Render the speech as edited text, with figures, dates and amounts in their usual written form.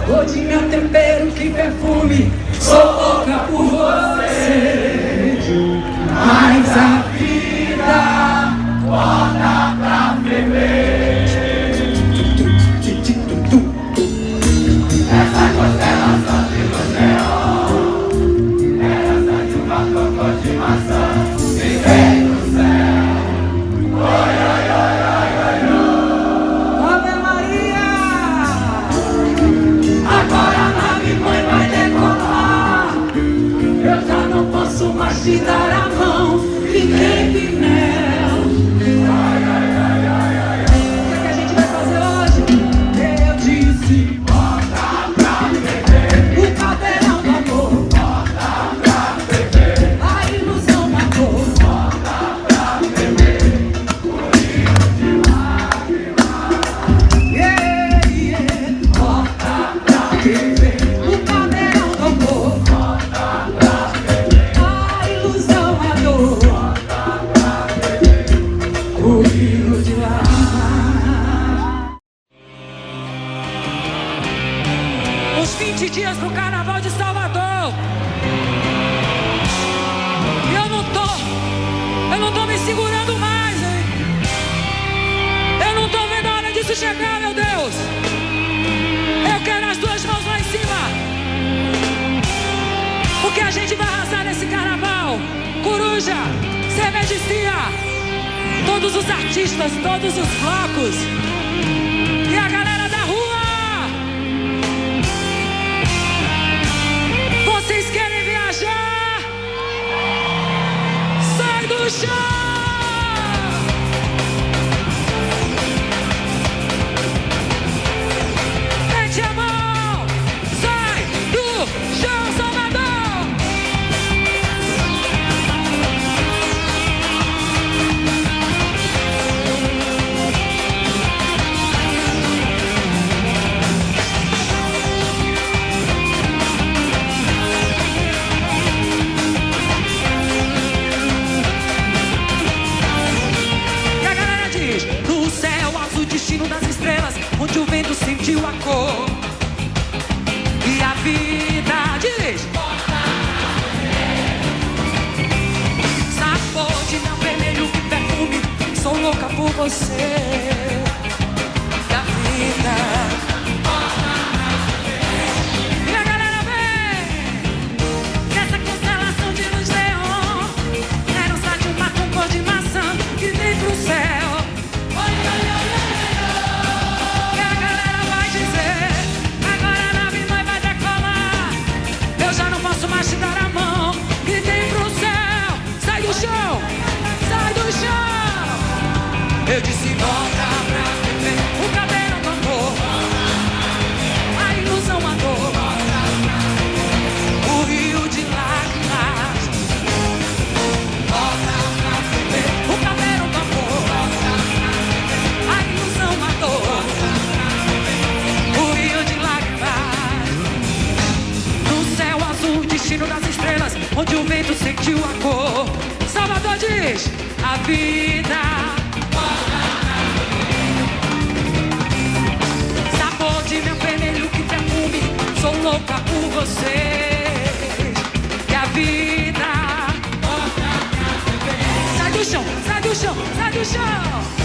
Hoje meu tempero, que perfume, sou louca por você. Mas a vida volta pra ferver. Essa constelação de você, essa de uma cocô de maçã, me vem do céu. Oi, oi, oi, oi, oi, oi. Ave Maria! Agora a nave mãe vai decolar. Eu já não posso mais te dar a mão, e nem Pinel. Ai, ai, ai, ai, ai. O que a gente vai fazer hoje? Eu disse, bota pra beber. O cadeirão do amor, bota pra beber. A ilusão matou, bota pra beber. O rio de lágrimas, yeah, yeah. Bota pra beber. O cadeirão do amor, bota pra beber. A ilusão matou, bota pra beber. O rio de lágrimas. Os 20 dias pro Carnaval de Salvador. E eu não tô me segurando mais, hein? Eu não tô vendo a hora disso chegar, meu Deus. Eu quero as duas mãos lá em cima. Porque a gente vai arrasar nesse Carnaval. Coruja, Semedicia, todos os artistas, todos os blocos e a galera da rua. Vocês querem viajar? Sai do chão! Mete a mão! Sai do chão, Salvador! E a galera diz: no céu azul, destino das estrelas, onde o vento sentiu a cor. E a vida diz: sabor de mel vermelho, que perfume, sou louca por você. E a vida. E a galera vem nessa constelação de luz neon, herança de uma com cor de maçã que vem pro céu. E a galera vai dizer: agora a nave mãe vai decolar. Eu já não posso mais te dar a mão, que vem pro céu. Sai do chão, sai do chão. Eu disse: volta pra viver. O cabelo do amor, a ilusão matou, o rio de lágrimas. Volta pra viver. O cabelo do amor, a ilusão matou, o rio de lágrimas. No céu azul, destino das estrelas, onde o vento sentiu a cor. Salvador diz: a vida. Sabor de meu vermelho, que perfume, sou louca por você. E a vida. Sai do chão, sai do chão, sai do chão.